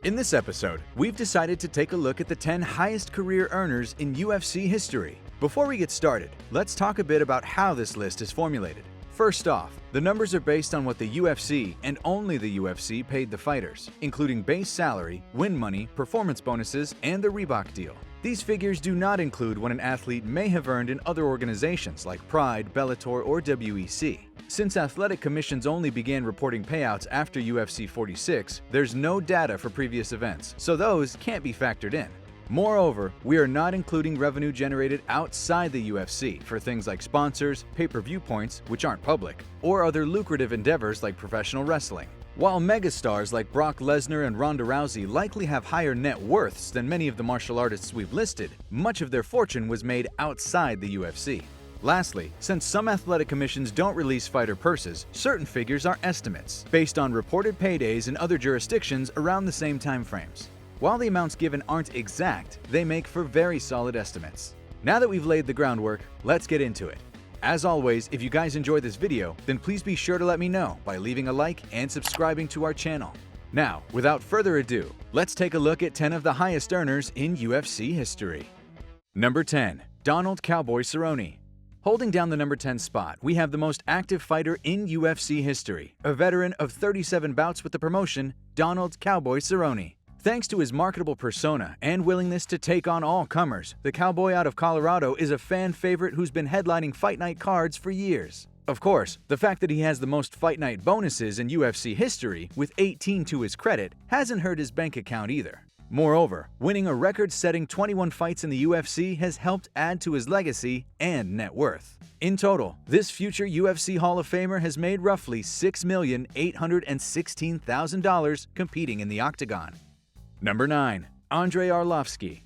In this episode, we've decided to take a look at the 10 highest career earners in UFC history. Before we get started, let's talk a bit about how this list is formulated. First off, the numbers are based on what the UFC and only the UFC paid the fighters, including base salary, win money, performance bonuses, and the Reebok deal. These figures do not include what an athlete may have earned in other organizations like Pride, Bellator, or WEC. Since athletic commissions only began reporting payouts after UFC 46, there's no data for previous events, so those can't be factored in. Moreover, we are not including revenue generated outside the UFC for things like sponsors, pay-per-view points, which aren't public, or other lucrative endeavors like professional wrestling. While megastars like Brock Lesnar and Ronda Rousey likely have higher net worths than many of the martial artists we've listed, much of their fortune was made outside the UFC. Lastly, since some athletic commissions don't release fighter purses, certain figures are estimates, based on reported paydays in other jurisdictions around the same time frames. While the amounts given aren't exact, they make for very solid estimates. Now that we've laid the groundwork, let's get into it. As always, if you guys enjoyed this video, then please be sure to let me know by leaving a like and subscribing to our channel. Now, without further ado, let's take a look at 10 of the highest earners in UFC history. Number 10. Donald "Cowboy" Cerrone. Holding down the number 10 spot, we have the most active fighter in UFC history, a veteran of 37 bouts with the promotion, Donald "Cowboy" Cerrone. Thanks to his marketable persona and willingness to take on all comers, the Cowboy out of Colorado is a fan favorite who's been headlining Fight Night cards for years. Of course, the fact that he has the most Fight Night bonuses in UFC history, with 18 to his credit, hasn't hurt his bank account either. Moreover, winning a record-setting 21 fights in the UFC has helped add to his legacy and net worth. In total, this future UFC Hall of Famer has made roughly $6,816,000 competing in the octagon. Number 9. Andrei Arlovski.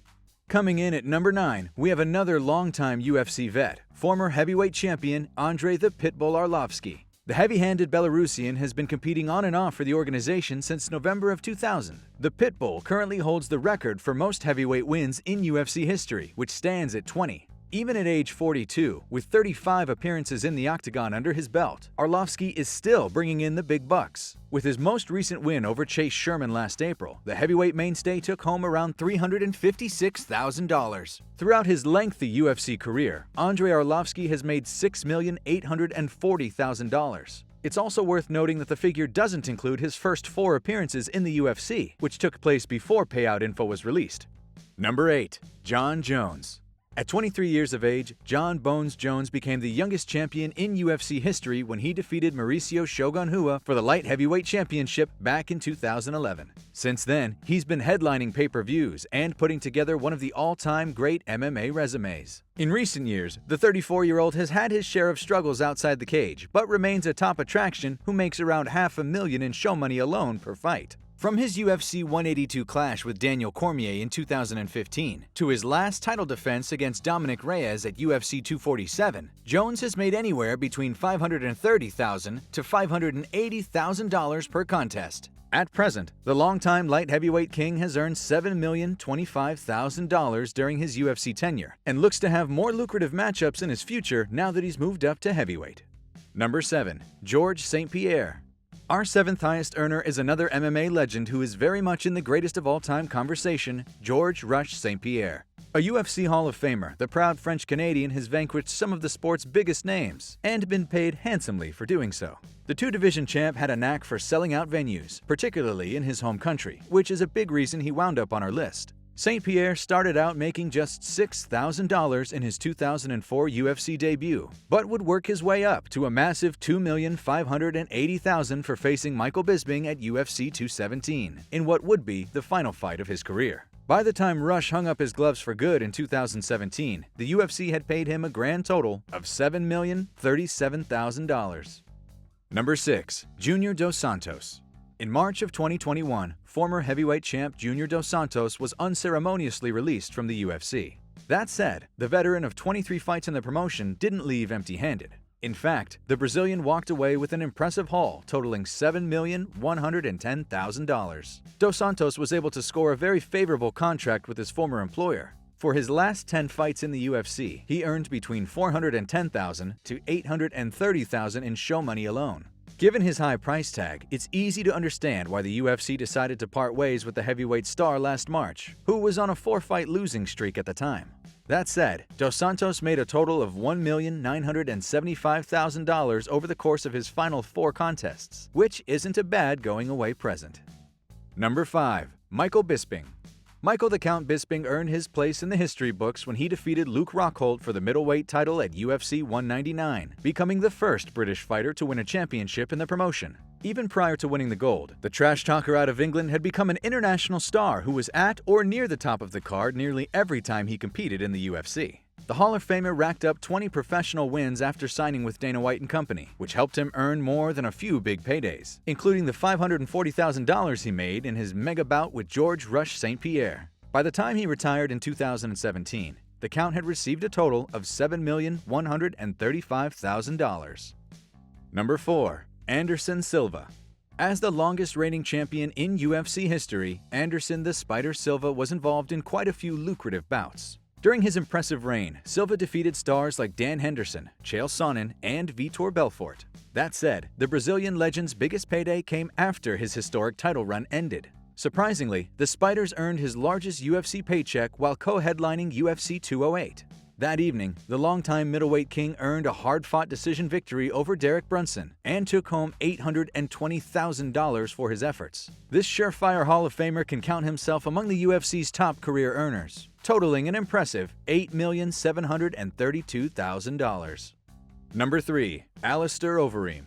Coming in at number 9, we have another longtime UFC vet, former heavyweight champion Andrei the Pitbull Arlovski. The heavy-handed Belarusian has been competing on and off for the organization since November of 2000. The Pitbull currently holds the record for most heavyweight wins in UFC history, which stands at 20. Even at age 42, with 35 appearances in the octagon under his belt, Arlovski is still bringing in the big bucks. With his most recent win over Chase Sherman last April, the heavyweight mainstay took home around $356,000. Throughout his lengthy UFC career, Andrei Arlovski has made $6,840,000. It's also worth noting that the figure doesn't include his first 4 appearances in the UFC, which took place before payout info was released. Number 8. Jon Jones. At 23 years of age, Jon "Bones" Jones became the youngest champion in UFC history when he defeated Mauricio "Shogun" Rua for the light heavyweight championship back in 2011. Since then, he's been headlining pay-per-views and putting together one of the all-time great MMA resumes. In recent years, the 34-year-old has had his share of struggles outside the cage, but remains a top attraction who makes around $500,000 in show money alone per fight. From his UFC 182 clash with Daniel Cormier in 2015 to his last title defense against Dominic Reyes at UFC 247, Jones has made anywhere between $530,000 to $580,000 per contest. At present, the longtime light heavyweight king has earned $7,025,000 during his UFC tenure and looks to have more lucrative matchups in his future now that he's moved up to heavyweight. Number 7. George St-Pierre. Our 7th highest earner is another MMA legend who is very much in the greatest of all-time conversation, George "Rush" St-Pierre. A UFC Hall of Famer, the proud French-Canadian has vanquished some of the sport's biggest names and been paid handsomely for doing so. The 2-division champ had a knack for selling out venues, particularly in his home country, which is a big reason he wound up on our list. St-Pierre started out making just $6,000 in his 2004 UFC debut, but would work his way up to a massive $2,580,000 for facing Michael Bisping at UFC 217, in what would be the final fight of his career. By the time Rush hung up his gloves for good in 2017, the UFC had paid him a grand total of $7,037,000. Number 6. Junior Dos Santos. In March of 2021, former heavyweight champ Junior Dos Santos was unceremoniously released from the UFC. That said, the veteran of 23 fights in the promotion didn't leave empty-handed. In fact, the Brazilian walked away with an impressive haul totaling $7,110,000. Dos Santos was able to score a very favorable contract with his former employer. For his last 10 fights in the UFC, he earned between $410,000 to $830,000 in show money alone. Given his high price tag, it's easy to understand why the UFC decided to part ways with the heavyweight star last March, who was on a 4-fight losing streak at the time. That said, Dos Santos made a total of $1,975,000 over the course of his final 4 contests, which isn't a bad going-away present. Number 5. Michael Bisping. Michael the Count Bisping earned his place in the history books when he defeated Luke Rockhold for the middleweight title at UFC 199, becoming the first British fighter to win a championship in the promotion. Even prior to winning the gold, the trash talker out of England had become an international star who was at or near the top of the card nearly every time he competed in the UFC. The Hall of Famer racked up 20 professional wins after signing with Dana White & Company, which helped him earn more than a few big paydays, including the $540,000 he made in his mega bout with George "Rush" St-Pierre. By the time he retired in 2017, the Count had received a total of $7,135,000. Number 4. Anderson Silva. As the longest reigning champion in UFC history, Anderson the Spider Silva was involved in quite a few lucrative bouts. During his impressive reign, Silva defeated stars like Dan Henderson, Chael Sonnen, and Vitor Belfort. That said, the Brazilian legend's biggest payday came after his historic title run ended. Surprisingly, the Spiders earned his largest UFC paycheck while co-headlining UFC 208. That evening, the longtime middleweight king earned a hard-fought decision victory over Derek Brunson and took home $820,000 for his efforts. This surefire Hall of Famer can count himself among the UFC's top career earners, totaling an impressive $8,732,000. Number 3. Alistair Overeem.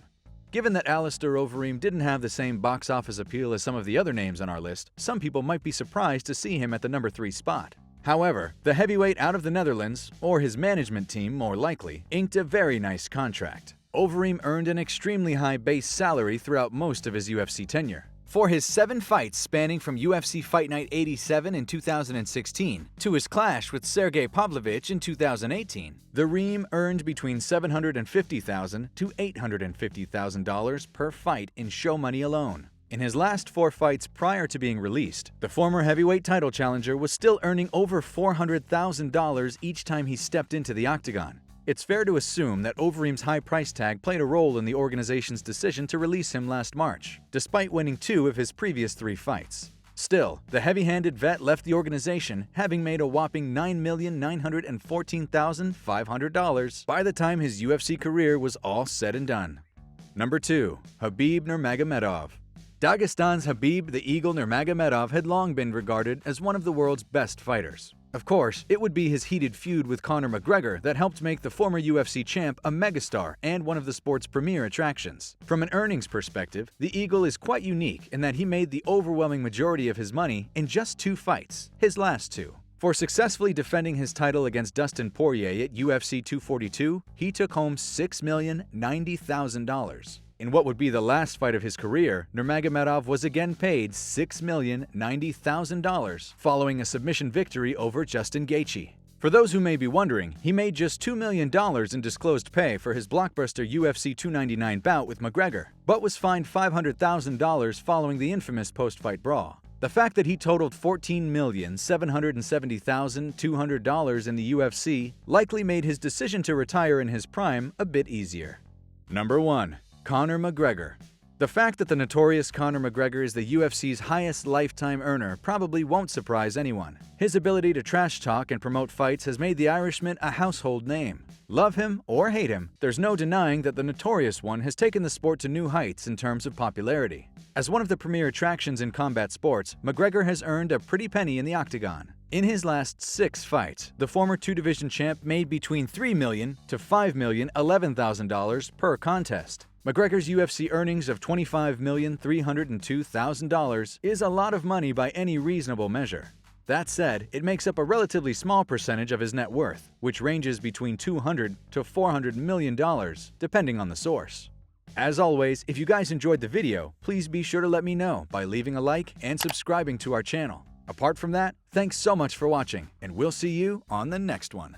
Given that Alistair Overeem didn't have the same box office appeal as some of the other names on our list, some people might be surprised to see him at the number 3 spot. However, the heavyweight out of the Netherlands, or his management team more likely, inked a very nice contract. Overeem earned an extremely high base salary throughout most of his UFC tenure. For his 7 fights spanning from UFC Fight Night 87 in 2016 to his clash with Sergey Pavlovich in 2018, the Reem earned between $750,000 to $850,000 per fight in show money alone. In his last 4 fights prior to being released, the former heavyweight title challenger was still earning over $400,000 each time he stepped into the octagon. It's fair to assume that Overeem's high price tag played a role in the organization's decision to release him last March, despite winning 2 of his previous 3 fights. Still, the heavy-handed vet left the organization having made a whopping $9,914,500 by the time his UFC career was all said and done. Number 2. Khabib Nurmagomedov. Dagestan's Khabib the Eagle Nurmagomedov had long been regarded as one of the world's best fighters. Of course, it would be his heated feud with Conor McGregor that helped make the former UFC champ a megastar and one of the sport's premier attractions. From an earnings perspective, the Eagle is quite unique in that he made the overwhelming majority of his money in just 2 fights, his last 2. For successfully defending his title against Dustin Poirier at UFC 242, he took home $6,090,000. In what would be the last fight of his career, Nurmagomedov was again paid $6,090,000 following a submission victory over Justin Gaethje. For those who may be wondering, he made just $2 million in disclosed pay for his blockbuster UFC 299 bout with McGregor, but was fined $500,000 following the infamous post-fight brawl. The fact that he totaled $14,770,200 in the UFC likely made his decision to retire in his prime a bit easier. Number 1. Conor McGregor. The fact that the notorious Conor McGregor is the UFC's highest lifetime earner probably won't surprise anyone. His ability to trash talk and promote fights has made the Irishman a household name. Love him or hate him, there's no denying that the notorious one has taken the sport to new heights in terms of popularity. As one of the premier attractions in combat sports, McGregor has earned a pretty penny in the octagon. In his last 6 fights, the former 2-division champ made between $3 million to $5,011,000 per contest. McGregor's UFC earnings of $25,302,000 is a lot of money by any reasonable measure. That said, it makes up a relatively small percentage of his net worth, which ranges between $200 to $400 million, depending on the source. As always, if you guys enjoyed the video, please be sure to let me know by leaving a like and subscribing to our channel. Apart from that, thanks so much for watching, and we'll see you on the next one.